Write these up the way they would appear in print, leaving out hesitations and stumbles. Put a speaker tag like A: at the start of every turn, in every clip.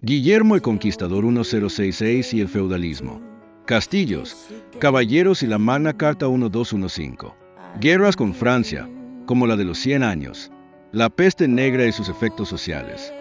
A: Guillermo el Conquistador 1066 y el feudalismo. Castillos, caballeros y la Magna Carta 1215. Guerras con Francia, como la de los 100 años. La peste negra y sus efectos sociales.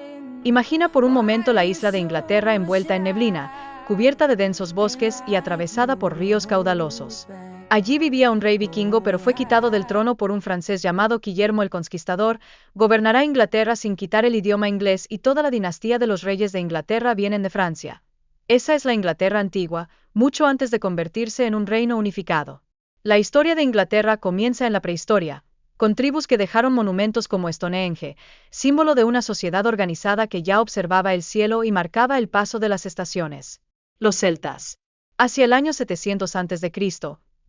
B: Imagina por un momento la isla de Inglaterra envuelta en neblina, cubierta de densos bosques y atravesada por ríos caudalosos. Allí vivía un rey vikingo, pero fue quitado del trono por un francés llamado Guillermo el Conquistador. Gobernará Inglaterra sin quitar el idioma inglés, y toda la dinastía de los reyes de Inglaterra vienen de Francia. Esa es la Inglaterra antigua, mucho antes de convertirse en un reino unificado. La historia de Inglaterra comienza en la prehistoria, con tribus que dejaron monumentos como Stonehenge, símbolo de una sociedad organizada que ya observaba el cielo y marcaba el paso de las estaciones. Los celtas. Hacia el año 700 a.C.,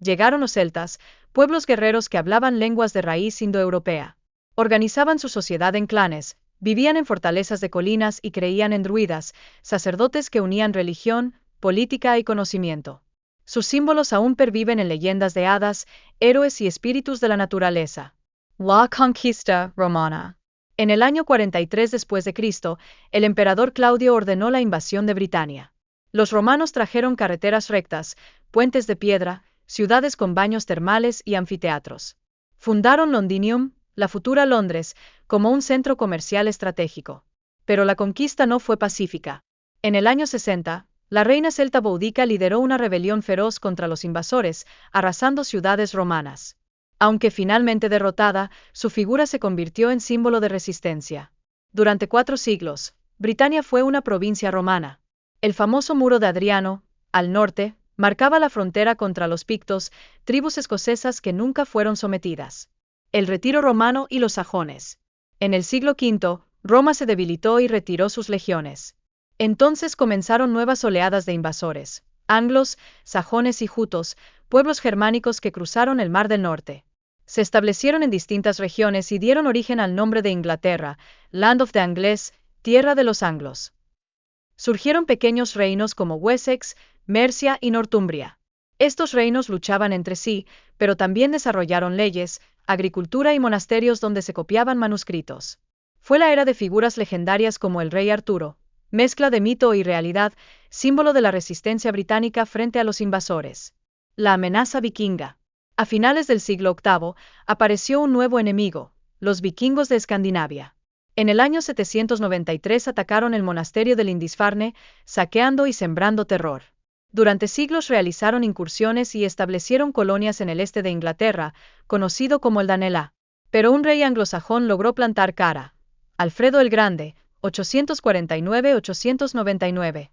B: llegaron los celtas, pueblos guerreros que hablaban lenguas de raíz indoeuropea. Organizaban su sociedad en clanes, vivían en fortalezas de colinas y creían en druidas, sacerdotes que unían religión, política y conocimiento. Sus símbolos aún perviven en leyendas de hadas, héroes y espíritus de la naturaleza. La conquista romana. En el año 43 después de Cristo, el emperador Claudio ordenó la invasión de Britania. Los romanos trajeron carreteras rectas, puentes de piedra, ciudades con baños termales y anfiteatros. Fundaron Londinium, la futura Londres, como un centro comercial estratégico. Pero la conquista no fue pacífica. En el año 60, la reina celta Boudica lideró una rebelión feroz contra los invasores, arrasando ciudades romanas. Aunque finalmente derrotada, su figura se convirtió en símbolo de resistencia. Durante 4 siglos, Britania fue una provincia romana. El famoso muro de Adriano, al norte, marcaba la frontera contra los pictos, tribus escocesas que nunca fueron sometidas. El retiro romano y los sajones. En el siglo V, Roma se debilitó y retiró sus legiones. Entonces comenzaron nuevas oleadas de invasores, anglos, sajones y jutos, pueblos germánicos que cruzaron el Mar del Norte. Se establecieron en distintas regiones y dieron origen al nombre de Inglaterra, Land of the Angles, tierra de los anglos. Surgieron pequeños reinos como Wessex, Mercia y Northumbria. Estos reinos luchaban entre sí, pero también desarrollaron leyes, agricultura y monasterios donde se copiaban manuscritos. Fue la era de figuras legendarias como el rey Arturo, mezcla de mito y realidad, símbolo de la resistencia británica frente a los invasores. La amenaza vikinga. A finales del siglo VIII, apareció un nuevo enemigo, los vikingos de Escandinavia. En el año 793 atacaron el monasterio de Lindisfarne, saqueando y sembrando terror. Durante siglos realizaron incursiones y establecieron colonias en el este de Inglaterra, conocido como el Danelaw. Pero un rey anglosajón logró plantar cara. Alfredo el Grande, 849-899.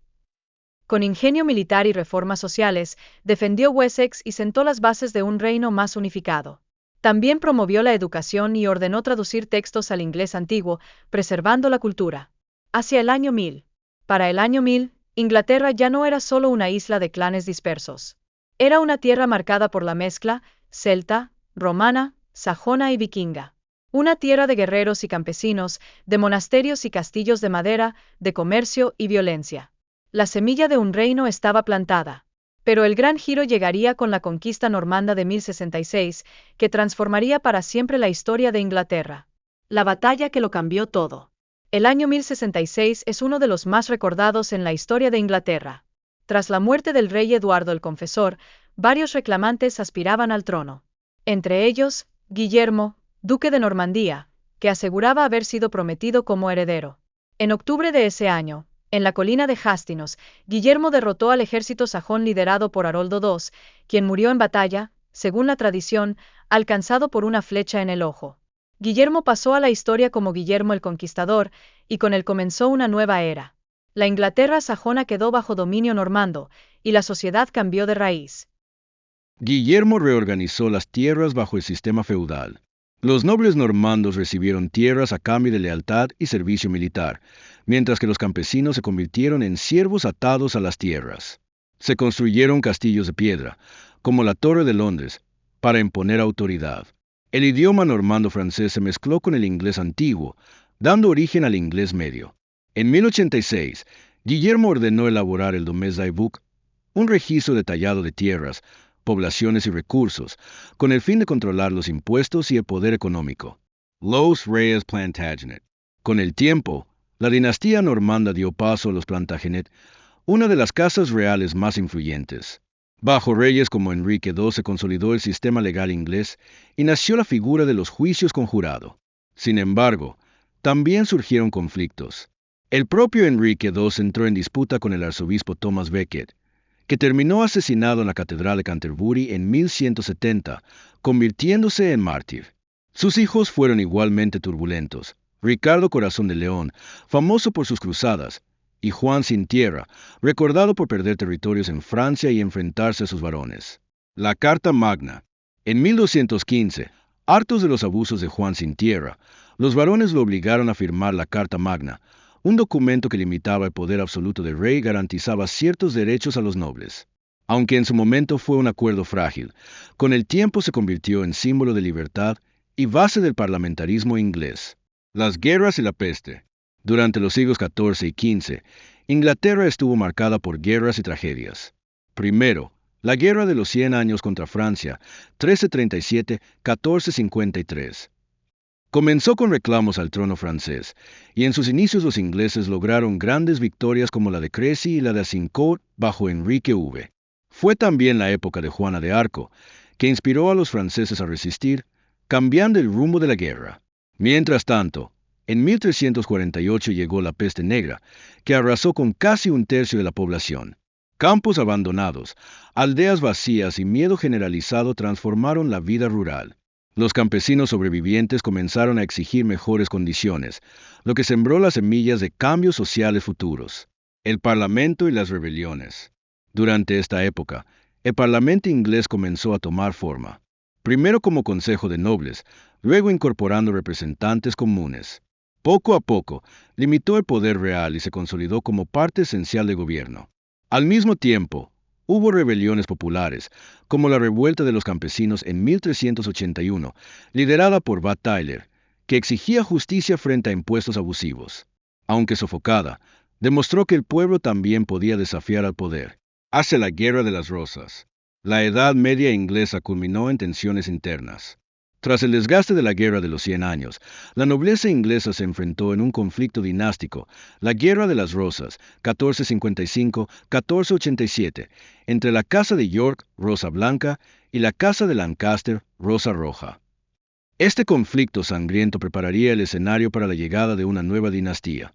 B: Con ingenio militar y reformas sociales, defendió Wessex y sentó las bases de un reino más unificado. También promovió la educación y ordenó traducir textos al inglés antiguo, preservando la cultura. Hacia el año 1000. Para el año 1000, Inglaterra ya no era solo una isla de clanes dispersos. Era una tierra marcada por la mezcla, celta, romana, sajona y vikinga. Una tierra de guerreros y campesinos, de monasterios y castillos de madera, de comercio y violencia. La semilla de un reino estaba plantada. Pero el gran giro llegaría con la conquista normanda de 1066, que transformaría para siempre la historia de Inglaterra. La batalla que lo cambió todo. El año 1066 es uno de los más recordados en la historia de Inglaterra. Tras la muerte del rey Eduardo el Confesor, varios reclamantes aspiraban al trono. Entre ellos, Guillermo, duque de Normandía, que aseguraba haber sido prometido como heredero. En octubre de ese año, en la colina de Hastings, Guillermo derrotó al ejército sajón liderado por Haroldo II, quien murió en batalla, según la tradición, alcanzado por una flecha en el ojo. Guillermo pasó a la historia como Guillermo el Conquistador, y con él comenzó una nueva era. La Inglaterra sajona quedó bajo dominio normando, y la sociedad cambió de raíz.
A: Guillermo reorganizó las tierras bajo el sistema feudal. Los nobles normandos recibieron tierras a cambio de lealtad y servicio militar, mientras que los campesinos se convirtieron en siervos atados a las tierras. Se construyeron castillos de piedra, como la Torre de Londres, para imponer autoridad. El idioma normando francés se mezcló con el inglés antiguo, dando origen al inglés medio. En 1086, Guillermo ordenó elaborar el Domesday Book, un registro detallado de tierras, poblaciones y recursos, con el fin de controlar los impuestos y el poder económico. Los Reyes Plantagenet. Con el tiempo, La dinastía normanda dio paso a los Plantagenet, una de las casas reales más influyentes. Bajo reyes como Enrique II se consolidó el sistema legal inglés y nació la figura de los juicios con jurado. Sin embargo, también surgieron conflictos. El propio Enrique II entró en disputa con el arzobispo Thomas Becket, que terminó asesinado en la Catedral de Canterbury en 1170, convirtiéndose en mártir. Sus hijos fueron igualmente turbulentos. Ricardo Corazón de León, famoso por sus cruzadas, y Juan Sin Tierra, recordado por perder territorios en Francia y enfrentarse a sus varones. La Carta Magna. En 1215, hartos de los abusos de Juan Sin Tierra, los varones lo obligaron a firmar la Carta Magna, un documento que limitaba el poder absoluto del rey y garantizaba ciertos derechos a los nobles. Aunque en su momento fue un acuerdo frágil, con el tiempo se convirtió en símbolo de libertad y base del parlamentarismo inglés. Las guerras y la peste. Durante los siglos XIV y XV, Inglaterra estuvo marcada por guerras y tragedias. Primero, la Guerra de los 100 Años contra Francia, 1337-1453. Comenzó con reclamos al trono francés, y en sus inicios los ingleses lograron grandes victorias como la de Crécy y la de Azincourt bajo Enrique V. Fue también la época de Juana de Arco, que inspiró a los franceses a resistir, cambiando el rumbo de la guerra. Mientras tanto, en 1348 llegó la peste negra, que arrasó con casi un tercio de la población. Campos abandonados, aldeas vacías y miedo generalizado transformaron la vida rural. Los campesinos sobrevivientes comenzaron a exigir mejores condiciones, lo que sembró las semillas de cambios sociales futuros. El Parlamento y las rebeliones. Durante esta época, el Parlamento inglés comenzó a tomar forma. Primero como Consejo de Nobles, luego incorporando representantes comunes. Poco a poco, limitó el poder real y se consolidó como parte esencial del gobierno. Al mismo tiempo, hubo rebeliones populares, como la revuelta de los campesinos en 1381, liderada por Wat Tyler, que exigía justicia frente a impuestos abusivos. Aunque sofocada, demostró que el pueblo también podía desafiar al poder. Hacia la Guerra de las Rosas. La Edad Media inglesa culminó en tensiones internas. Tras el desgaste de la Guerra de los 100 Años, la nobleza inglesa se enfrentó en un conflicto dinástico, la Guerra de las Rosas, 1455-1487, entre la Casa de York, Rosa Blanca, y la Casa de Lancaster, Rosa Roja. Este conflicto sangriento prepararía el escenario para la llegada de una nueva dinastía.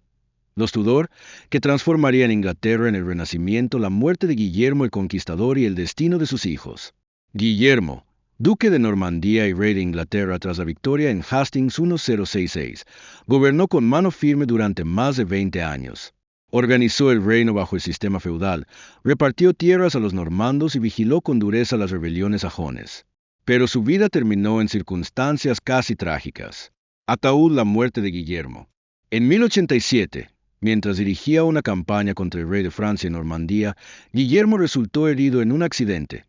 A: Los Tudor, que transformarían Inglaterra en el Renacimiento, la muerte de Guillermo el Conquistador y el destino de sus hijos. Guillermo, duque de Normandía y rey de Inglaterra tras la victoria en Hastings 1066, gobernó con mano firme durante más de 20 años. Organizó el reino bajo el sistema feudal, repartió tierras a los normandos y vigiló con dureza las rebeliones sajones. Pero su vida terminó en circunstancias casi trágicas. Ataúd: la muerte de Guillermo. En 1087, mientras dirigía una campaña contra el rey de Francia en Normandía, Guillermo resultó herido en un accidente.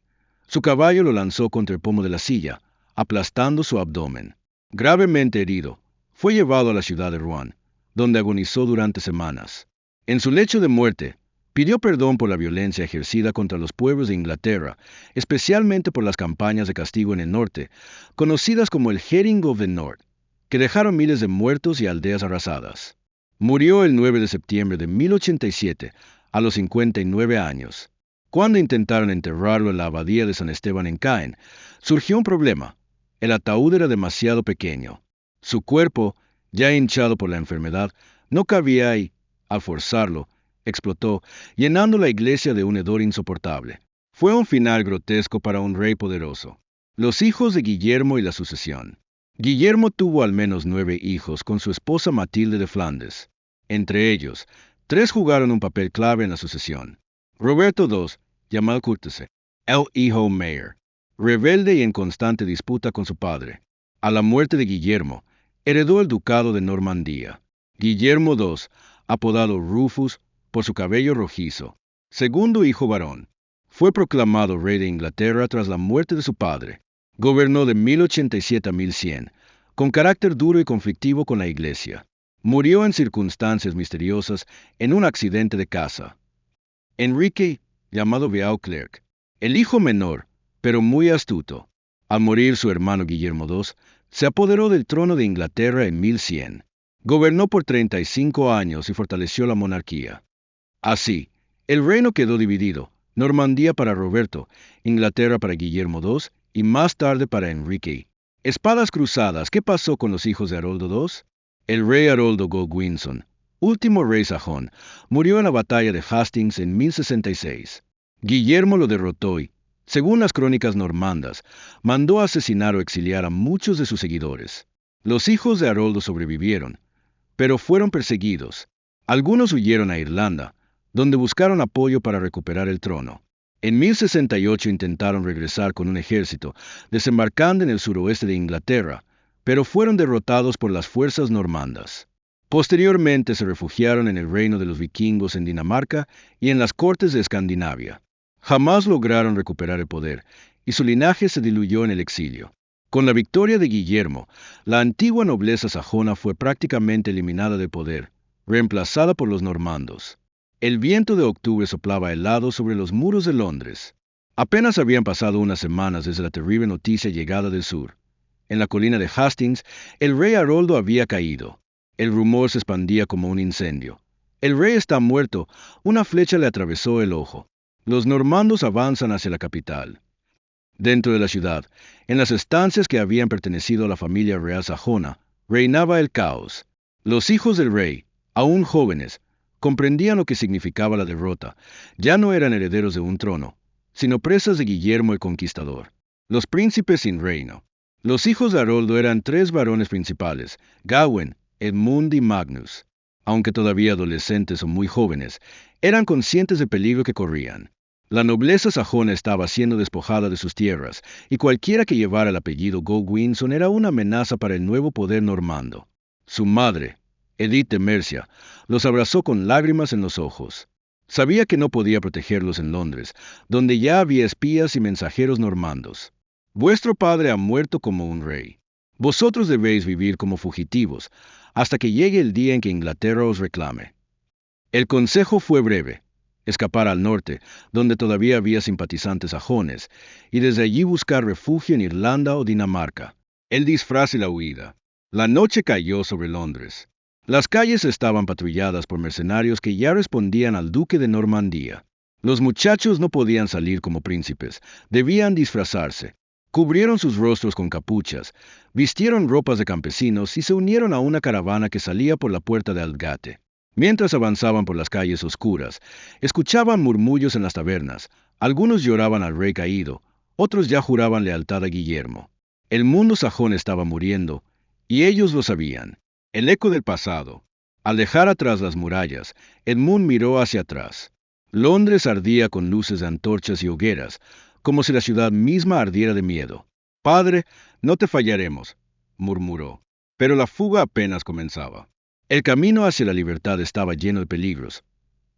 A: Su caballo lo lanzó contra el pomo de la silla, aplastando su abdomen. Gravemente herido, fue llevado a la ciudad de Rouen, donde agonizó durante semanas. En su lecho de muerte, pidió perdón por la violencia ejercida contra los pueblos de Inglaterra, especialmente por las campañas de castigo en el norte, conocidas como el Herring of the North, que dejaron miles de muertos y aldeas arrasadas. Murió el 9 de septiembre de 1087, a los 59 años. Cuando intentaron enterrarlo en la abadía de San Esteban en Caen, surgió un problema. El ataúd era demasiado pequeño. Su cuerpo, ya hinchado por la enfermedad, no cabía y, al forzarlo, explotó, llenando la iglesia de un hedor insoportable. Fue un final grotesco para un rey poderoso. Los hijos de Guillermo y la sucesión. Guillermo tuvo al menos 9 hijos con su esposa Matilde de Flandes. Entre ellos, 3 jugaron un papel clave en la sucesión. Roberto II, llamado Curtese, el hijo mayor, rebelde y en constante disputa con su padre. A la muerte de Guillermo, heredó el ducado de Normandía. Guillermo II, apodado Rufus por su cabello rojizo, segundo hijo varón, fue proclamado rey de Inglaterra tras la muerte de su padre. Gobernó de 1087 a 1100, con carácter duro y conflictivo con la iglesia. Murió en circunstancias misteriosas en un accidente de caza. Enrique, llamado Beauclerc, el hijo menor, pero muy astuto. Al morir su hermano Guillermo II, se apoderó del trono de Inglaterra en 1100. Gobernó por 35 años y fortaleció la monarquía. Así, el reino quedó dividido: Normandía para Roberto, Inglaterra para Guillermo II y más tarde para Enrique. Espadas cruzadas, ¿qué pasó con los hijos de Haroldo II? El rey Haroldo Godwinson, último rey sajón, murió en la batalla de Hastings en 1066. Guillermo lo derrotó y, según las crónicas normandas, mandó asesinar o exiliar a muchos de sus seguidores. Los hijos de Haroldo sobrevivieron, pero fueron perseguidos. Algunos huyeron a Irlanda, donde buscaron apoyo para recuperar el trono. En 1068 intentaron regresar con un ejército, desembarcando en el suroeste de Inglaterra, pero fueron derrotados por las fuerzas normandas. Posteriormente se refugiaron en el reino de los vikingos en Dinamarca y en las cortes de Escandinavia. Jamás lograron recuperar el poder, y su linaje se diluyó en el exilio. Con la victoria de Guillermo, la antigua nobleza sajona fue prácticamente eliminada del poder, reemplazada por los normandos. El viento de octubre soplaba helado sobre los muros de Londres. Apenas habían pasado unas semanas desde la terrible noticia llegada del sur. En la colina de Hastings, el rey Haroldo había caído. El rumor se expandía como un incendio. El rey está muerto, una flecha le atravesó el ojo. Los normandos avanzan hacia la capital. Dentro de la ciudad, en las estancias que habían pertenecido a la familia real sajona, reinaba el caos. Los hijos del rey, aún jóvenes, comprendían lo que significaba la derrota. Ya no eran herederos de un trono, sino presas de Guillermo el Conquistador. Los príncipes sin reino. Los hijos de Haroldo eran 3 varones principales: Gawain, Edmund y Magnus. Aunque todavía adolescentes o muy jóvenes, eran conscientes del peligro que corrían. La nobleza sajona estaba siendo despojada de sus tierras, y cualquiera que llevara el apellido Godwinson era una amenaza para el nuevo poder normando. Su madre, Edith de Mercia, los abrazó con lágrimas en los ojos. Sabía que no podía protegerlos en Londres, donde ya había espías y mensajeros normandos. Vuestro padre ha muerto como un rey. Vosotros debéis vivir como fugitivos, hasta que llegue el día en que Inglaterra os reclame. El consejo fue breve: escapar al norte, donde todavía había simpatizantes sajones, y desde allí buscar refugio en Irlanda o Dinamarca. El disfraz y la huida. La noche cayó sobre Londres. Las calles estaban patrulladas por mercenarios que ya respondían al duque de Normandía. Los muchachos no podían salir como príncipes, debían disfrazarse. Cubrieron sus rostros con capuchas, vistieron ropas de campesinos y se unieron a una caravana que salía por la puerta de Aldgate. Mientras avanzaban por las calles oscuras, escuchaban murmullos en las tabernas. Algunos lloraban al rey caído, otros ya juraban lealtad a Guillermo. El mundo sajón estaba muriendo, y ellos lo sabían. El eco del pasado. Al dejar atrás las murallas, Edmund miró hacia atrás. Londres ardía con luces de antorchas y hogueras, como si la ciudad misma ardiera de miedo. «Padre, no te fallaremos», murmuró. Pero la fuga apenas comenzaba. El camino hacia la libertad estaba lleno de peligros.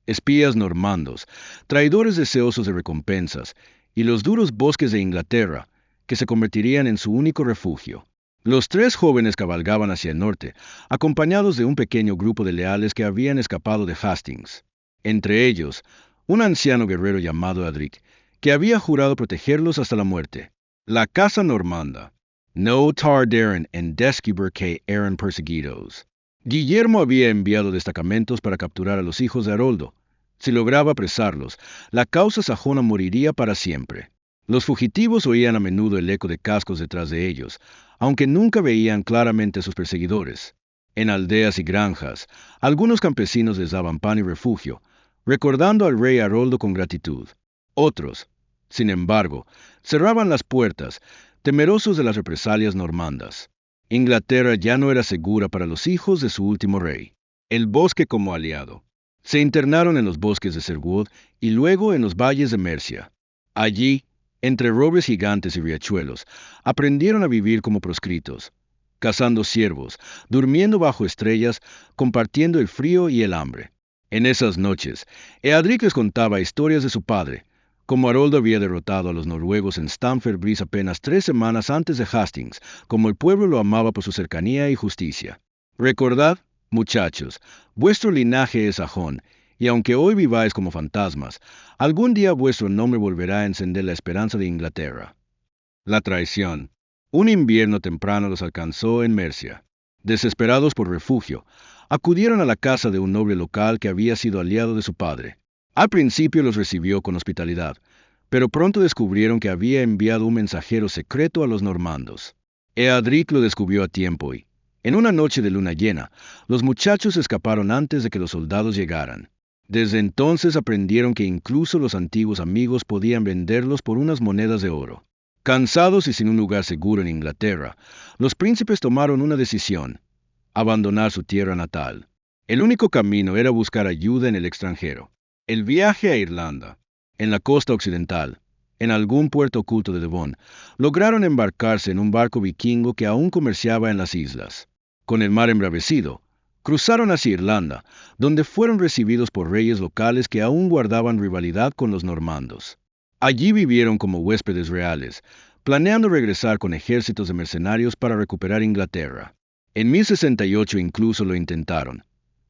A: Espías normandos, traidores deseosos de recompensas, y los duros bosques de Inglaterra, que se convertirían en su único refugio. Los 3 jóvenes cabalgaban hacia el norte, acompañados de un pequeño grupo de leales que habían escapado de Hastings. Entre ellos, un anciano guerrero llamado Adric, que había jurado protegerlos hasta la muerte. La casa normanda. No tardaren en descubrir que eran perseguidos. Guillermo había enviado destacamentos para capturar a los hijos de Haroldo. Si lograba apresarlos, la causa sajona moriría para siempre. Los fugitivos oían a menudo el eco de cascos detrás de ellos, aunque nunca veían claramente a sus perseguidores. En aldeas y granjas, algunos campesinos les daban pan y refugio, recordando al rey Haroldo con gratitud. Otros, sin embargo, cerraban las puertas, temerosos de las represalias normandas. Inglaterra ya no era segura para los hijos de su último rey. El bosque como aliado. Se internaron en los bosques de Sherwood y luego en los valles de Mercia. Allí, entre robles gigantes y riachuelos, aprendieron a vivir como proscritos, cazando ciervos, durmiendo bajo estrellas, compartiendo el frío y el hambre. En esas noches, Eadric les contaba historias de su padre, como Haroldo había derrotado a los noruegos en Stamford Bridge apenas 3 semanas antes de Hastings, como el pueblo lo amaba por su cercanía y justicia. Recordad, muchachos, vuestro linaje es sajón, y aunque hoy viváis como fantasmas, algún día vuestro nombre volverá a encender la esperanza de Inglaterra. La traición. Un invierno temprano los alcanzó en Mercia. Desesperados por refugio, acudieron a la casa de un noble local que había sido aliado de su padre. Al principio los recibió con hospitalidad, pero pronto descubrieron que había enviado un mensajero secreto a los normandos. Eadric lo descubrió a tiempo y, en una noche de luna llena, los muchachos escaparon antes de que los soldados llegaran. Desde entonces aprendieron que incluso los antiguos amigos podían venderlos por unas monedas de oro. Cansados y sin un lugar seguro en Inglaterra, los príncipes tomaron una decisión: abandonar su tierra natal. El único camino era buscar ayuda en el extranjero. El viaje a Irlanda, en la costa occidental, en algún puerto oculto de Devon, lograron embarcarse en un barco vikingo que aún comerciaba en las islas. Con el mar embravecido, cruzaron hacia Irlanda, donde fueron recibidos por reyes locales que aún guardaban rivalidad con los normandos. Allí vivieron como huéspedes reales, planeando regresar con ejércitos de mercenarios para recuperar Inglaterra. En 1068 incluso lo intentaron.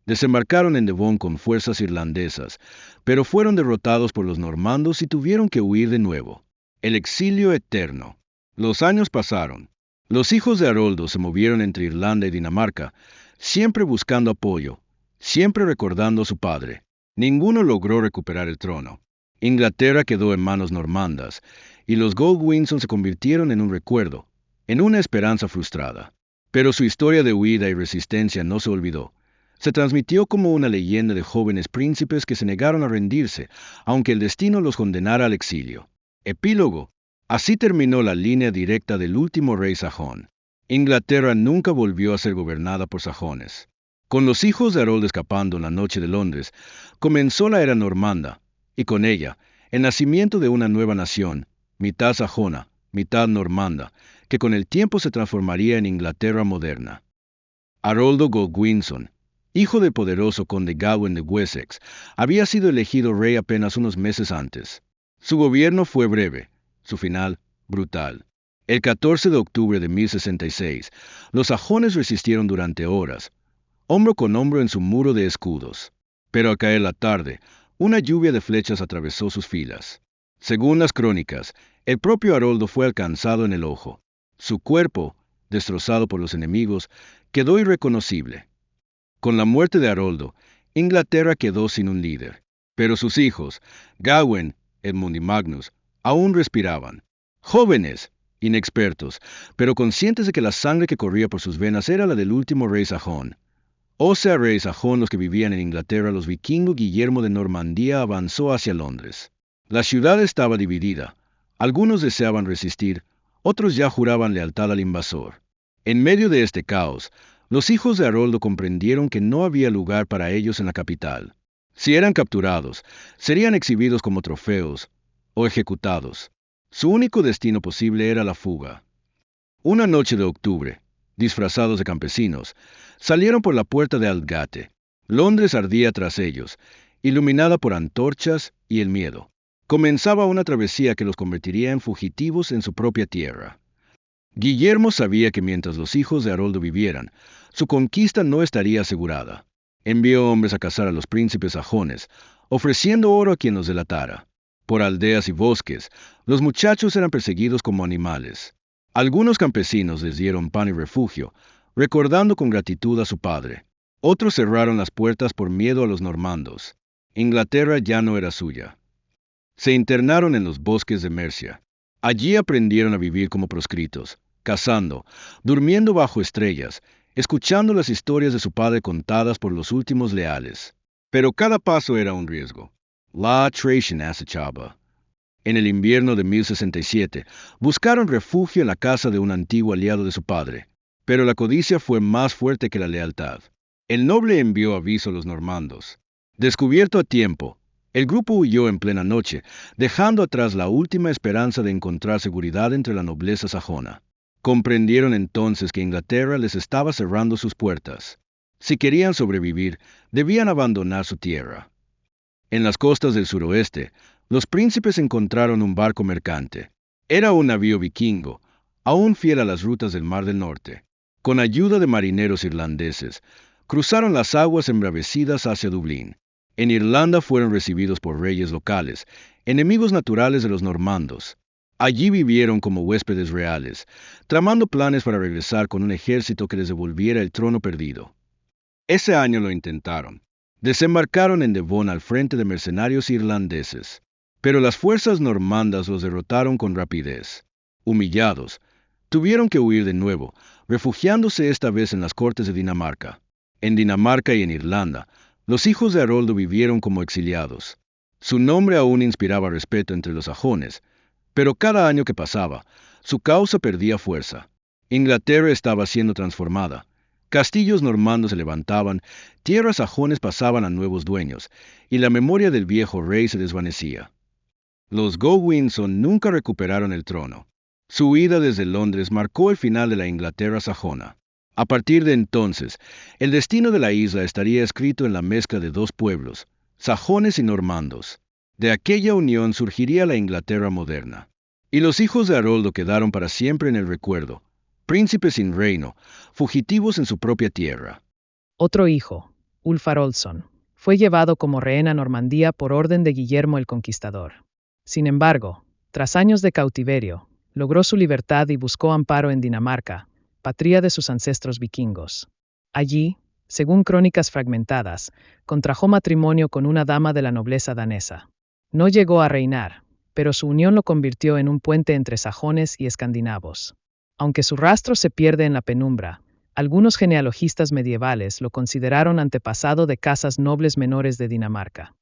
A: Desembarcaron en Devon con fuerzas irlandesas, pero fueron derrotados por los normandos y tuvieron que huir de nuevo. El exilio eterno. Los años pasaron. Los hijos de Haroldo se movieron entre Irlanda y Dinamarca, siempre buscando apoyo, siempre recordando a su padre. Ninguno logró recuperar el trono. Inglaterra quedó en manos normandas, y los Godwinson se convirtieron en un recuerdo, en una esperanza frustrada. Pero su historia de huida y resistencia no se olvidó. Se transmitió como una leyenda de jóvenes príncipes que se negaron a rendirse, aunque el destino los condenara al exilio. Epílogo. Así terminó la línea directa del último rey sajón. Inglaterra nunca volvió a ser gobernada por sajones. Con los hijos de Harold escapando en la noche de Londres, comenzó la era normanda, y con ella, el nacimiento de una nueva nación, mitad sajona, mitad normanda, que con el tiempo se transformaría en Inglaterra moderna. Haroldo Godwinson, hijo del poderoso conde Gawain de Wessex, había sido elegido rey apenas unos meses antes. Su gobierno fue breve, su final, brutal. El 14 de octubre de 1066, los sajones resistieron durante horas, hombro con hombro en su muro de escudos. Pero al caer la tarde, una lluvia de flechas atravesó sus filas. Según las crónicas, el propio Haroldo fue alcanzado en el ojo. Su cuerpo, destrozado por los enemigos, quedó irreconocible. Con la muerte de Haroldo, Inglaterra quedó sin un líder. Pero sus hijos, Gawain, Edmund y Magnus, aún respiraban. Jóvenes, inexpertos, pero conscientes de que la sangre que corría por sus venas era la del último rey sajón. O sea, rey sajón los que vivían en Inglaterra, los vikingos. Guillermo de Normandía avanzó hacia Londres. La ciudad estaba dividida. Algunos deseaban resistir, otros ya juraban lealtad al invasor. En medio de este caos, los hijos de Haroldo comprendieron que no había lugar para ellos en la capital. Si eran capturados, serían exhibidos como trofeos o ejecutados. Su único destino posible era la fuga. Una noche de octubre, disfrazados de campesinos, salieron por la puerta de Aldgate. Londres ardía tras ellos, iluminada por antorchas y el miedo. Comenzaba una travesía que los convertiría en fugitivos en su propia tierra. Guillermo sabía que mientras los hijos de Haroldo vivieran, su conquista no estaría asegurada. Envió hombres a cazar a los príncipes sajones, ofreciendo oro a quien los delatara. Por aldeas y bosques, los muchachos eran perseguidos como animales. Algunos campesinos les dieron pan y refugio, recordando con gratitud a su padre. Otros cerraron las puertas por miedo a los normandos. Inglaterra ya no era suya. Se internaron en los bosques de Mercia. Allí aprendieron a vivir como proscritos, cazando, durmiendo bajo estrellas, escuchando las historias de su padre contadas por los últimos leales. Pero cada paso era un riesgo. La traición acechaba. En el invierno de 1067, buscaron refugio en la casa de un antiguo aliado de su padre, pero la codicia fue más fuerte que la lealtad. El noble envió aviso a los normandos. Descubierto a tiempo, el grupo huyó en plena noche, dejando atrás la última esperanza de encontrar seguridad entre la nobleza sajona. Comprendieron entonces que Inglaterra les estaba cerrando sus puertas. Si querían sobrevivir, debían abandonar su tierra. En las costas del suroeste, los príncipes encontraron un barco mercante. Era un navío vikingo, aún fiel a las rutas del Mar del Norte. Con ayuda de marineros irlandeses, cruzaron las aguas embravecidas hacia Dublín. En Irlanda fueron recibidos por reyes locales, enemigos naturales de los normandos. Allí vivieron como huéspedes reales, tramando planes para regresar con un ejército que les devolviera el trono perdido. Ese año lo intentaron. Desembarcaron en Devon al frente de mercenarios irlandeses, pero las fuerzas normandas los derrotaron con rapidez. Humillados, tuvieron que huir de nuevo, refugiándose esta vez en las cortes de Dinamarca. En Dinamarca y en Irlanda, los hijos de Haroldo vivieron como exiliados. Su nombre aún inspiraba respeto entre los sajones, pero cada año que pasaba, su causa perdía fuerza. Inglaterra estaba siendo transformada. Castillos normandos se levantaban, tierras sajones pasaban a nuevos dueños, y la memoria del viejo rey se desvanecía. Los Godwinson nunca recuperaron el trono. Su huida desde Londres marcó el final de la Inglaterra sajona. A partir de entonces, el destino de la isla estaría escrito en la mezcla de dos pueblos, sajones y normandos. De aquella unión surgiría la Inglaterra moderna. Y los hijos de Haroldo quedaron para siempre en el recuerdo, príncipes sin reino, fugitivos en su propia tierra.
B: Otro hijo, Ulf Haroldsson, fue llevado como rehén a Normandía por orden de Guillermo el Conquistador. Sin embargo, tras años de cautiverio, logró su libertad y buscó amparo en Dinamarca, patria de sus ancestros vikingos. Allí, según crónicas fragmentadas, contrajo matrimonio con una dama de la nobleza danesa. No llegó a reinar, pero su unión lo convirtió en un puente entre sajones y escandinavos. Aunque su rastro se pierde en la penumbra, algunos genealogistas medievales lo consideraron antepasado de casas nobles menores de Dinamarca.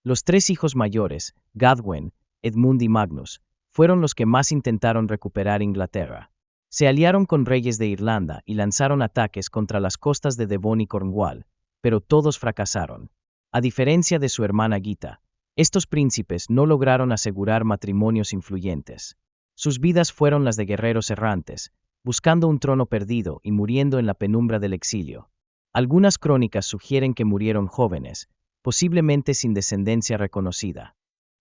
C: Los tres hijos mayores, Gadwen, Edmund y Magnus, fueron los que más intentaron recuperar Inglaterra. Se aliaron con reyes de Irlanda y lanzaron ataques contra las costas de Devon y Cornwall, pero todos fracasaron. A diferencia de su hermana Gita, estos príncipes no lograron asegurar matrimonios influyentes. Sus vidas fueron las de guerreros errantes, buscando un trono perdido y muriendo en la penumbra del exilio. Algunas crónicas sugieren que murieron jóvenes, posiblemente sin descendencia reconocida.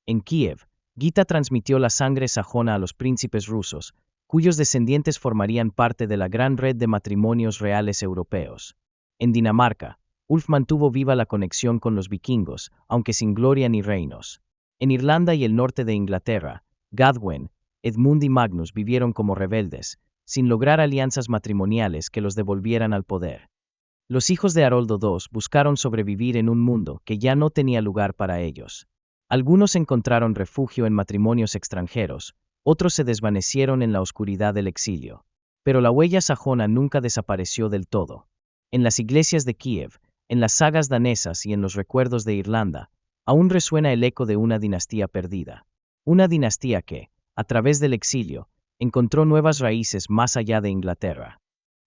C: En Kiev, Gita transmitió la sangre sajona a los príncipes rusos, cuyos descendientes formarían parte de la gran red de matrimonios reales europeos. En Dinamarca, Ulf mantuvo viva la conexión con los vikingos, aunque sin gloria ni reinos. En Irlanda y el norte de Inglaterra, Gadwen, Edmund y Magnus vivieron como rebeldes, sin lograr alianzas matrimoniales que los devolvieran al poder. Los hijos de Haroldo II buscaron sobrevivir en un mundo que ya no tenía lugar para ellos. Algunos encontraron refugio en matrimonios extranjeros, otros se desvanecieron en la oscuridad del exilio. Pero la huella sajona nunca desapareció del todo. En las iglesias de Kiev, en las sagas danesas y en los recuerdos de Irlanda, aún resuena el eco de una dinastía perdida. Una dinastía que, a través del exilio, encontró nuevas raíces más allá de Inglaterra.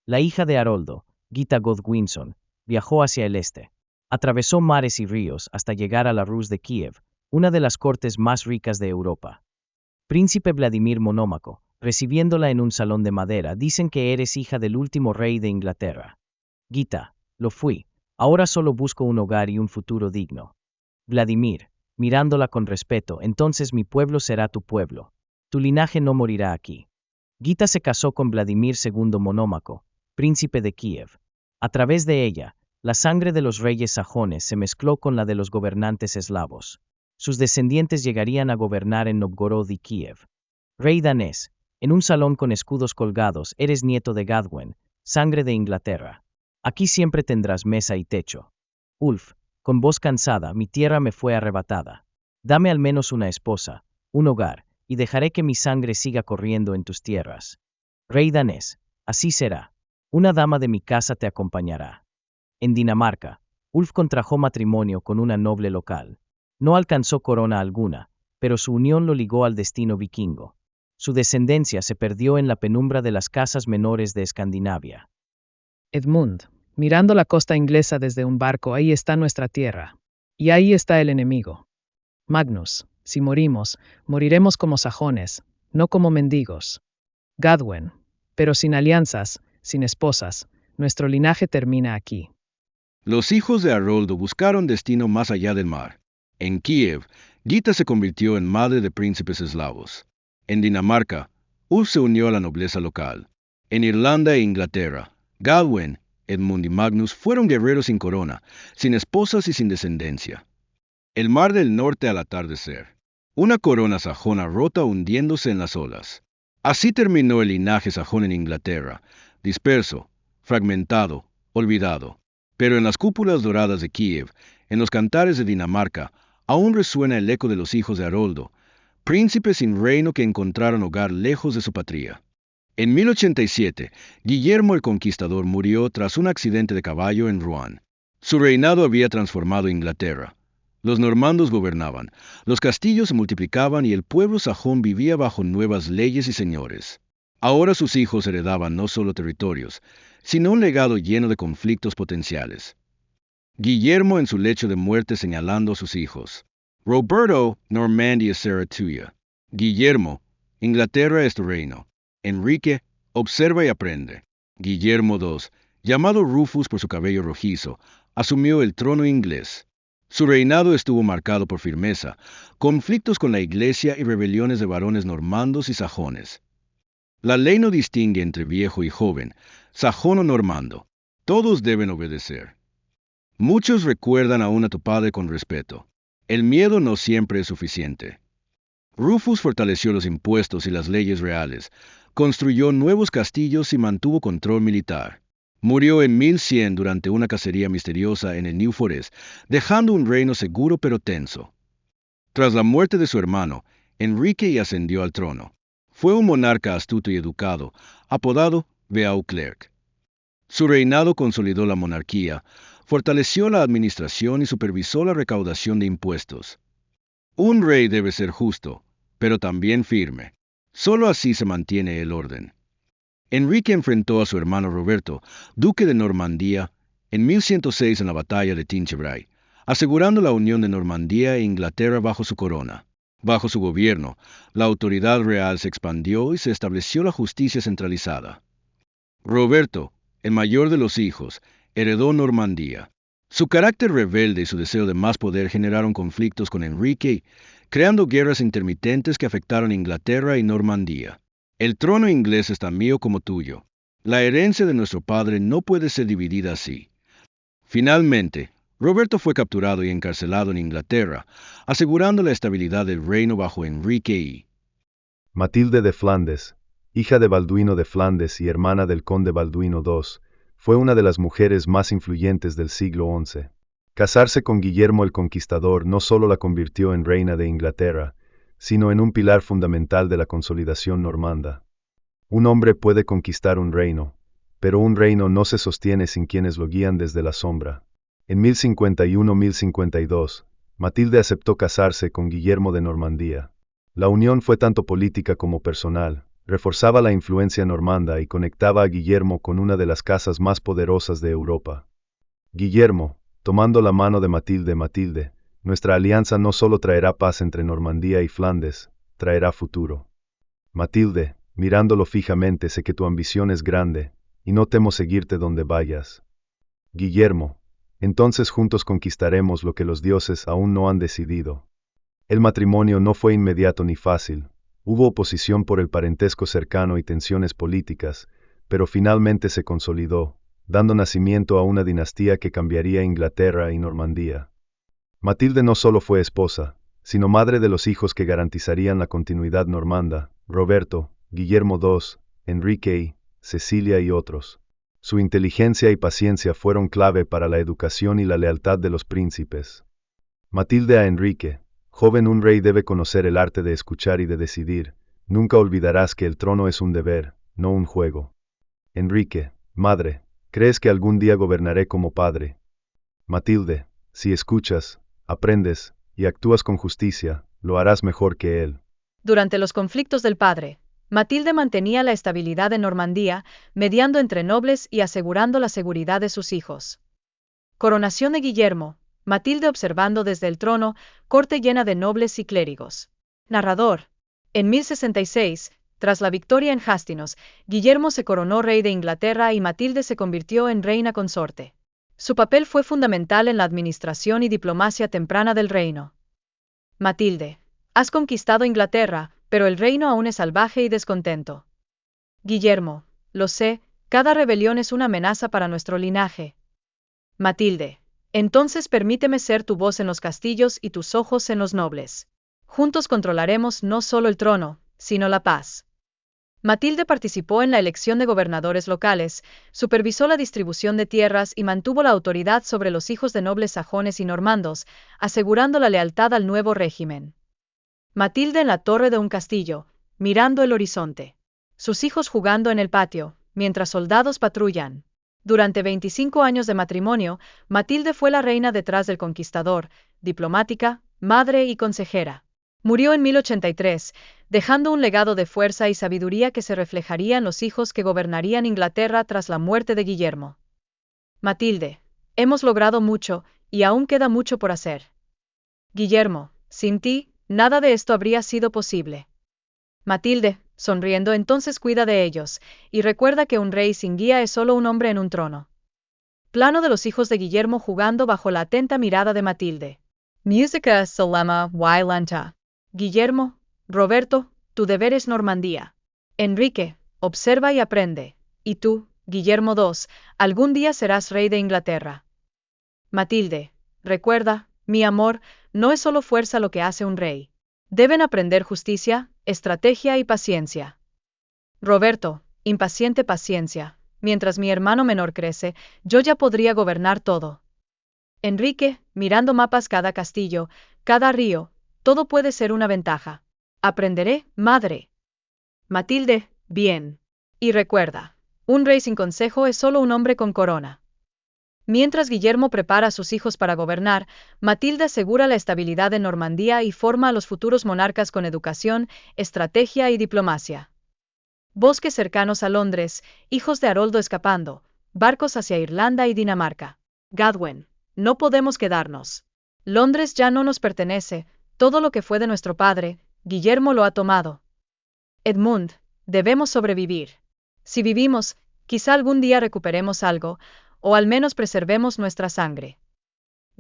C: La hija de Haroldo, Gita Godwinson, viajó hacia el este. Atravesó mares y ríos hasta llegar a la Rus de Kiev, una de las cortes más ricas de Europa. Príncipe Vladimir Monómaco, recibiéndola en un salón de madera, dicen que eres hija del último rey de Inglaterra. Gita, lo fui, ahora solo busco un hogar y un futuro digno. Vladimir, mirándola con respeto, entonces mi pueblo será tu pueblo. Tu linaje no morirá aquí. Gita se casó con Vladimir II Monómaco, príncipe de Kiev. A través de ella, la sangre de los reyes sajones se mezcló con la de los gobernantes eslavos. Sus descendientes llegarían a gobernar en Novgorod y Kiev. Rey danés, en un salón con escudos colgados, eres nieto de Gadwen, sangre de Inglaterra. Aquí siempre tendrás mesa y techo. Ulf, con voz cansada, mi tierra me fue arrebatada. Dame al menos una esposa, un hogar, y dejaré que mi sangre siga corriendo en tus tierras. Rey danés, así será. Una dama de mi casa te acompañará. En Dinamarca, Ulf contrajo matrimonio con una noble local. No alcanzó corona alguna, pero su unión lo ligó al destino vikingo. Su descendencia se perdió en la penumbra de las casas menores de Escandinavia.
B: Edmund, mirando la costa inglesa desde un barco, ahí está nuestra tierra. Y ahí está el enemigo. Magnus, si morimos, moriremos como sajones, no como mendigos. Gadwen, pero sin alianzas, sin esposas, nuestro linaje termina aquí.
A: Los hijos de Haroldo buscaron destino más allá del mar. En Kiev, Gita se convirtió en madre de príncipes eslavos. En Dinamarca, Ulf se unió a la nobleza local. En Irlanda e Inglaterra, Gadwen, Edmund y Magnus fueron guerreros sin corona, sin esposas y sin descendencia. El mar del norte al atardecer. una corona sajona rota hundiéndose en las olas. Así terminó el linaje sajón en Inglaterra, disperso, fragmentado, olvidado. Pero en las cúpulas doradas de Kiev, en los cantares de Dinamarca, aún resuena el eco de los hijos de Haroldo, príncipes sin reino que encontraron hogar lejos de su patria. En 1087, Guillermo el Conquistador murió tras un accidente de caballo en Rouen. Su reinado había transformado Inglaterra. Los normandos gobernaban, los castillos se multiplicaban y el pueblo sajón vivía bajo nuevas leyes y señores. Ahora sus hijos heredaban no solo territorios, sino un legado lleno de conflictos potenciales. Guillermo en su lecho de muerte señalando a sus hijos. Roberto, Normandia será tuya. Guillermo, Inglaterra es tu reino. Enrique, observa y aprende. Guillermo II, llamado Rufus por su cabello rojizo, asumió el trono inglés. Su reinado estuvo marcado por firmeza, conflictos con la iglesia y rebeliones de varones normandos y sajones. La ley no distingue entre viejo y joven, sajón o normando. Todos deben obedecer. Muchos recuerdan aún a tu padre con respeto. El miedo no siempre es suficiente. Rufus fortaleció los impuestos y las leyes reales, construyó nuevos castillos y mantuvo control militar. Murió en 1100 durante una cacería misteriosa en el New Forest, dejando un reino seguro pero tenso. Tras la muerte de su hermano, Enrique ascendió al trono. Fue un monarca astuto y educado, apodado Beauclerc. Su reinado consolidó la monarquía, fortaleció la administración y supervisó la recaudación de impuestos. Un rey debe ser justo, pero también firme. Solo así se mantiene el orden. Enrique enfrentó a su hermano Roberto, duque de Normandía, en 1106 en la batalla de Tinchebray, asegurando la unión de Normandía e Inglaterra bajo su corona. Bajo su gobierno, la autoridad real se expandió y se estableció la justicia centralizada. Roberto, el mayor de los hijos, heredó Normandía. Su carácter rebelde y su deseo de más poder generaron conflictos con Enrique, creando guerras intermitentes que afectaron a Inglaterra y Normandía. El trono inglés es tan mío como tuyo. La herencia de nuestro padre no puede ser dividida así. Finalmente, Roberto fue capturado y encarcelado en Inglaterra, asegurando la estabilidad del reino bajo Enrique I.
D: Matilde de Flandes, hija de Balduino de Flandes y hermana del conde Balduino II, fue una de las mujeres más influyentes del siglo XI. Casarse con Guillermo el Conquistador no solo la convirtió en reina de Inglaterra, sino en un pilar fundamental de la consolidación normanda. Un hombre puede conquistar un reino, pero un reino no se sostiene sin quienes lo guían desde la sombra. En 1051-1052, Matilde aceptó casarse con Guillermo de Normandía. La unión fue tanto política como personal, reforzaba la influencia normanda y conectaba a Guillermo con una de las casas más poderosas de Europa. Guillermo, tomando la mano de Matilde, nuestra alianza no solo traerá paz entre Normandía y Flandes, traerá futuro. Matilde, mirándolo fijamente, sé que tu ambición es grande, y no temo seguirte donde vayas. Guillermo, entonces juntos conquistaremos lo que los dioses aún no han decidido. El matrimonio no fue inmediato ni fácil, hubo oposición por el parentesco cercano y tensiones políticas, pero finalmente se consolidó, dando nacimiento a una dinastía que cambiaría Inglaterra y Normandía. Matilde no solo fue esposa, sino madre de los hijos que garantizarían la continuidad normanda, Roberto, Guillermo II, Enrique I, Cecilia y otros. Su inteligencia y paciencia fueron clave para la educación y la lealtad de los príncipes. Matilde a Enrique, joven, un rey debe conocer el arte de escuchar y de decidir. Nunca olvidarás que el trono es un deber, no un juego. Enrique, madre, ¿crees que algún día gobernaré como padre? Matilde, si escuchas, aprendes y actúas con justicia, lo harás mejor que él.
B: Durante los conflictos del padre, Matilde mantenía la estabilidad de Normandía, mediando entre nobles y asegurando la seguridad de sus hijos. Coronación de Guillermo, Matilde observando desde el trono, corte llena de nobles y clérigos. Narrador. En 1066, tras la victoria en Hastings, Guillermo se coronó rey de Inglaterra y Matilde se convirtió en reina consorte. Su papel fue fundamental en la administración y diplomacia temprana del reino. Matilde. Has conquistado Inglaterra, pero el reino aún es salvaje y descontento. Guillermo. Lo sé, cada rebelión es una amenaza para nuestro linaje. Matilde. Entonces permíteme ser tu voz en los castillos y tus ojos en los nobles. Juntos controlaremos no solo el trono, sino la paz. Matilde participó en la elección de gobernadores locales, supervisó la distribución de tierras y mantuvo la autoridad sobre los hijos de nobles sajones y normandos, asegurando la lealtad al nuevo régimen. Matilde en la torre de un castillo, mirando el horizonte. Sus hijos jugando en el patio, mientras soldados patrullan. Durante 25 años de matrimonio, Matilde fue la reina detrás del conquistador, diplomática, madre y consejera. Murió en 1083, dejando un legado de fuerza y sabiduría que se reflejaría en los hijos que gobernarían Inglaterra tras la muerte de Guillermo. Matilde, hemos logrado mucho, y aún queda mucho por hacer. Guillermo, sin ti, nada de esto habría sido posible. Matilde, sonriendo, entonces cuida de ellos, y recuerda que un rey sin guía es solo un hombre en un trono. Plano de los hijos de Guillermo jugando bajo la atenta mirada de Matilde. Música Solema y Lenta. Guillermo, Roberto, tu deber es Normandía. Enrique, observa y aprende. Y tú, Guillermo II, algún día serás rey de Inglaterra. Matilde, recuerda, mi amor, no es solo fuerza lo que hace un rey. Deben aprender justicia, estrategia y paciencia. Roberto, impaciente paciencia. Mientras mi hermano menor crece, yo ya podría gobernar todo. Enrique, mirando mapas, cada castillo, cada río, todo puede ser una ventaja. Aprenderé, madre. Matilde, bien. Y recuerda, un rey sin consejo es solo un hombre con corona. Mientras Guillermo prepara a sus hijos para gobernar, Matilde asegura la estabilidad de Normandía y forma a los futuros monarcas con educación, estrategia y diplomacia. Bosques cercanos a Londres, hijos de Haroldo escapando, barcos hacia Irlanda y Dinamarca. Gadwen, no podemos quedarnos. Londres ya no nos pertenece, todo lo que fue de nuestro padre, Guillermo lo ha tomado. Edmund, debemos sobrevivir. Si vivimos, quizá algún día recuperemos algo, o al menos preservemos nuestra sangre.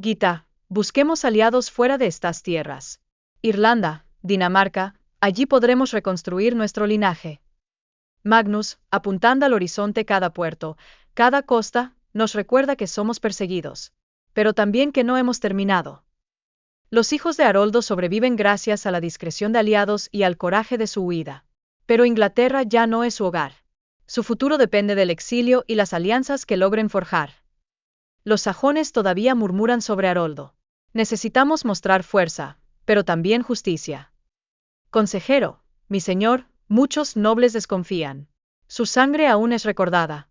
B: Gita, busquemos aliados fuera de estas tierras. Irlanda, Dinamarca, allí podremos reconstruir nuestro linaje. Magnus, apuntando al horizonte, cada puerto, cada costa, nos recuerda que somos perseguidos, pero también que no hemos terminado. Los hijos de Haroldo sobreviven gracias a la discreción de aliados y al coraje de su huida. Pero Inglaterra ya no es su hogar. Su futuro depende del exilio y las alianzas que logren forjar. Los sajones todavía murmuran sobre Haroldo. Necesitamos mostrar fuerza, pero también justicia. Consejero, mi señor, muchos nobles desconfían. Su sangre aún es recordada.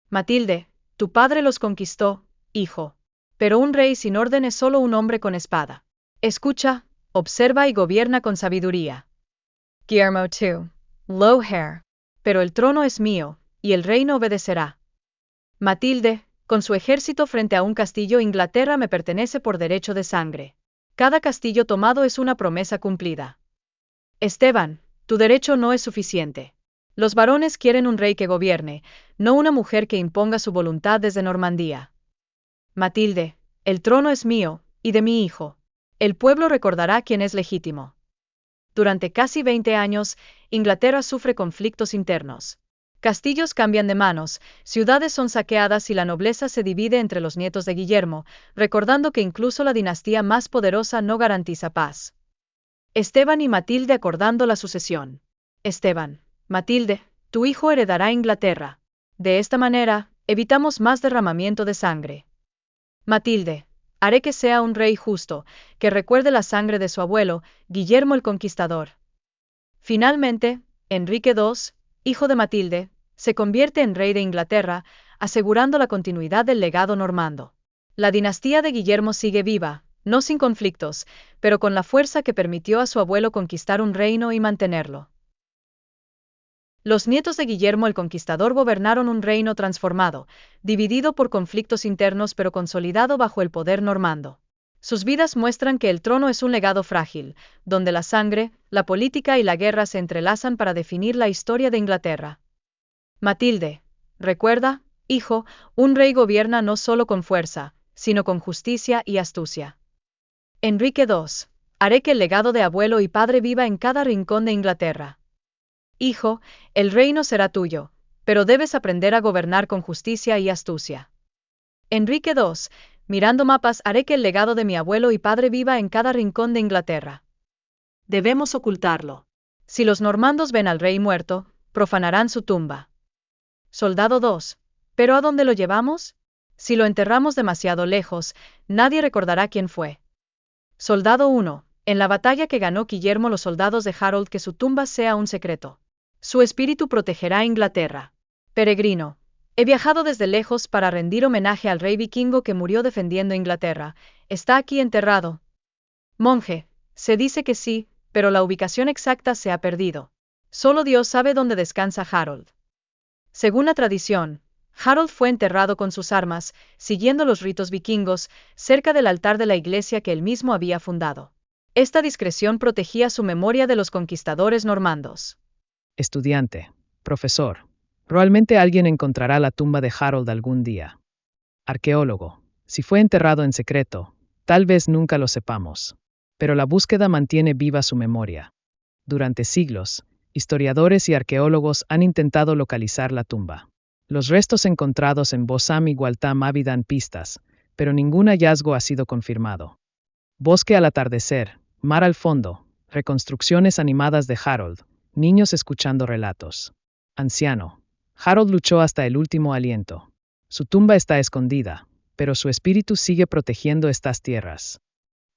B: Matilde, tu padre los conquistó, hijo. Pero un rey sin orden es solo un hombre con espada. Escucha, observa y gobierna con sabiduría. Guillermo II. Low hair. Pero el trono es mío, y el reino obedecerá. Matilde, con su ejército frente a un castillo, Inglaterra me pertenece por derecho de sangre. Cada castillo tomado es una promesa cumplida. Esteban, tu derecho no es suficiente. Los varones quieren un rey que gobierne, no una mujer que imponga su voluntad desde Normandía. Matilde, el trono es mío, y de mi hijo. El pueblo recordará quién es legítimo. Durante casi 20 años, Inglaterra sufre conflictos internos. Castillos cambian de manos, ciudades son saqueadas y la nobleza se divide entre los nietos de Guillermo, recordando que incluso la dinastía más poderosa no garantiza paz. Esteban y Matilde acordando la sucesión. Esteban, Matilde, tu hijo heredará Inglaterra. De esta manera, evitamos más derramamiento de sangre. Matilde, haré que sea un rey justo, que recuerde la sangre de su abuelo, Guillermo el Conquistador. Finalmente, Enrique II, hijo de Matilde, se convierte en rey de Inglaterra, asegurando la continuidad del legado normando. La dinastía de Guillermo sigue viva, no sin conflictos, pero con la fuerza que permitió a su abuelo conquistar un reino y mantenerlo. Los nietos de Guillermo el Conquistador gobernaron un reino transformado, dividido por conflictos internos pero consolidado bajo el poder normando. Sus vidas muestran que el trono es un legado frágil, donde la sangre, la política y la guerra se entrelazan para definir la historia de Inglaterra. Matilde, recuerda, hijo, un rey gobierna no solo con fuerza, sino con justicia y astucia. Enrique II, haré que el legado de abuelo y padre viva en cada rincón de Inglaterra. Hijo, el reino será tuyo, pero debes aprender a gobernar con justicia y astucia. Enrique II, mirando mapas, haré que el legado de mi abuelo y padre viva en cada rincón de Inglaterra. Debemos ocultarlo. Si los normandos ven al rey muerto, profanarán su tumba. Soldado 2. ¿Pero a dónde lo llevamos? Si lo enterramos demasiado lejos, nadie recordará quién fue. Soldado 1. En la batalla que ganó Guillermo, los soldados dejaron que su tumba sea un secreto. Su espíritu protegerá a Inglaterra. Peregrino. He viajado desde lejos para rendir homenaje al rey vikingo que murió defendiendo Inglaterra. ¿Está aquí enterrado? Monje. Se dice que sí, pero la ubicación exacta se ha perdido. Solo Dios sabe dónde descansa Harold. Según la tradición, Harold fue enterrado con sus armas, siguiendo los ritos vikingos, cerca del altar de la iglesia que él mismo había fundado. Esta discreción protegía su memoria de los conquistadores normandos.
E: Estudiante, profesor, probablemente alguien encontrará la tumba de Harold algún día. Arqueólogo, si fue enterrado en secreto, tal vez nunca lo sepamos. Pero la búsqueda mantiene viva su memoria. Durante siglos, historiadores y arqueólogos han intentado localizar la tumba. Los restos encontrados en Bossam y Waltham Abbey dan pistas, pero ningún hallazgo ha sido confirmado. Bosque al atardecer, mar al fondo, reconstrucciones animadas de Harold, niños escuchando relatos. Anciano. Harold luchó hasta el último aliento. Su tumba está escondida, pero su espíritu sigue protegiendo estas tierras.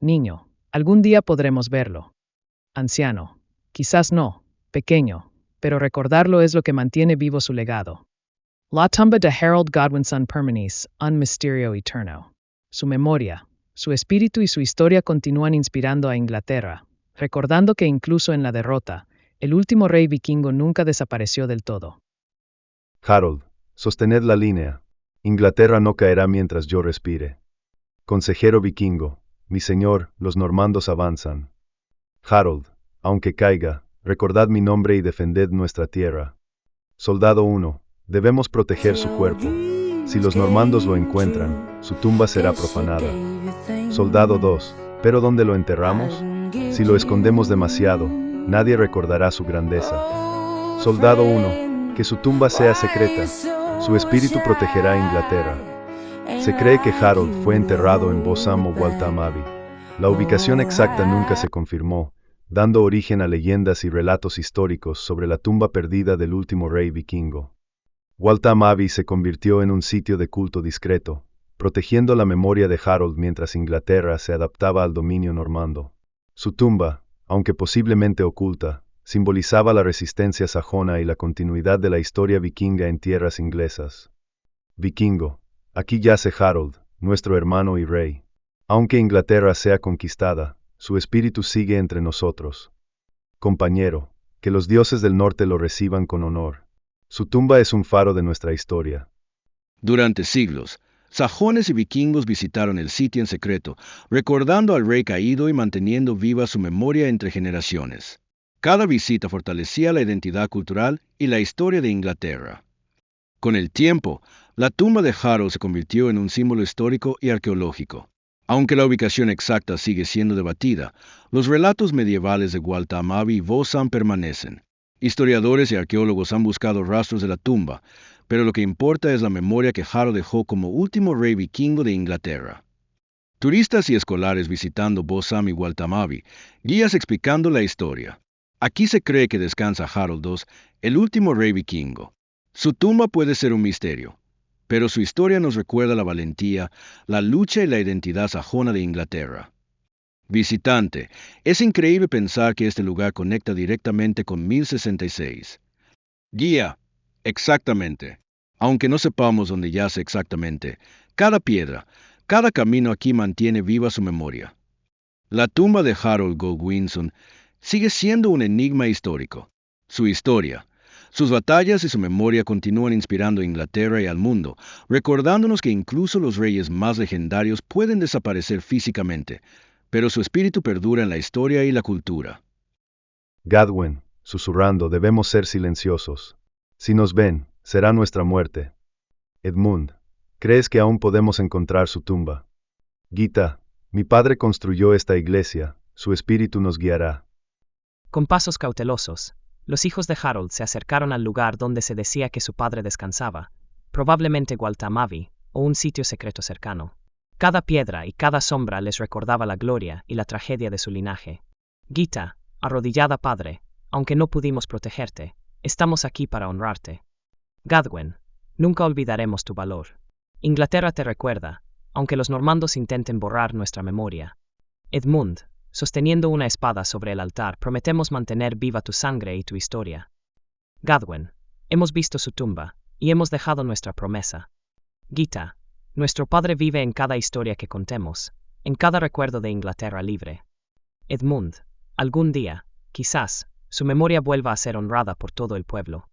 E: Niño. Algún día podremos verlo. Anciano. Quizás no, pequeño, pero recordarlo es lo que mantiene vivo su legado. La tumba de Harold Godwinson permanece un misterio eterno. Su memoria, su espíritu y su historia continúan inspirando a Inglaterra, recordando que incluso en la derrota, el último rey vikingo nunca desapareció del todo.
D: Harold, sostened la línea. Inglaterra no caerá mientras yo respire. Consejero vikingo, mi señor, los normandos avanzan. Harold, aunque caiga, recordad mi nombre y defended nuestra tierra. Soldado 1, debemos proteger su cuerpo. Si los normandos lo encuentran, su tumba será profanada. Soldado 2, ¿pero dónde lo enterramos? Si lo escondemos demasiado, nadie recordará su grandeza. Soldado 1, que su tumba sea secreta. Su espíritu protegerá a Inglaterra. Se cree que Harold fue enterrado en Bossam o Waltham Abbey. La ubicación exacta nunca se confirmó, dando origen a leyendas y relatos históricos sobre la tumba perdida del último rey vikingo. Waltham Abbey se convirtió en un sitio de culto discreto, protegiendo la memoria de Harold mientras Inglaterra se adaptaba al dominio normando. Su tumba, aunque posiblemente oculta, simbolizaba la resistencia sajona y la continuidad de la historia vikinga en tierras inglesas. Vikingo. Aquí yace Harold, nuestro hermano y rey. Aunque Inglaterra sea conquistada, su espíritu sigue entre nosotros. Compañero, que los dioses del norte lo reciban con honor. Su tumba es un faro de nuestra historia.
A: Durante siglos, sajones y vikingos visitaron el sitio en secreto, recordando al rey caído y manteniendo viva su memoria entre generaciones. Cada visita fortalecía la identidad cultural y la historia de Inglaterra. Con el tiempo, la tumba de Harold se convirtió en un símbolo histórico y arqueológico. Aunque la ubicación exacta sigue siendo debatida, los relatos medievales de Waltham Abbey y Bossam permanecen. Historiadores y arqueólogos han buscado rastros de la tumba, pero lo que importa es la memoria que Harold dejó como último rey vikingo de Inglaterra. Turistas y escolares visitando Bossam y Waltham Abbey, guías explicando la historia. Aquí se cree que descansa Harold II, el último rey vikingo. Su tumba puede ser un misterio, pero su historia nos recuerda la valentía, la lucha y la identidad sajona de Inglaterra. Visitante, es increíble pensar que este lugar conecta directamente con 1066. Guía, exactamente. Aunque no sepamos dónde yace exactamente, cada piedra, cada camino aquí mantiene viva su memoria. La tumba de Harold Godwinson sigue siendo un enigma histórico. Su historia, sus batallas y su memoria continúan inspirando a Inglaterra y al mundo, recordándonos que incluso los reyes más legendarios pueden desaparecer físicamente, pero su espíritu perdura en la historia y la cultura.
D: Godwin, susurrando, debemos ser silenciosos. Si nos ven, será nuestra muerte. Edmund, ¿crees que aún podemos encontrar su tumba? Gita, mi padre construyó esta iglesia, su espíritu nos guiará.
E: Con pasos cautelosos, los hijos de Harold se acercaron al lugar donde se decía que su padre descansaba, probablemente Waltham Abbey o un sitio secreto cercano. Cada piedra y cada sombra les recordaba la gloria y la tragedia de su linaje. Gita,
C: Arrodillada, padre, aunque no pudimos protegerte, estamos aquí para honrarte. Gadwen, nunca olvidaremos tu valor. Inglaterra te recuerda, aunque los normandos intenten borrar nuestra memoria. Edmund, sosteniendo una espada sobre el altar, prometemos mantener viva tu sangre y tu historia. Gadwen, hemos visto su tumba, y hemos dejado nuestra promesa. Gita, nuestro padre vive en cada historia que contemos, en cada recuerdo de Inglaterra libre. Edmund, algún día, quizás, su memoria vuelva a ser honrada por todo el pueblo.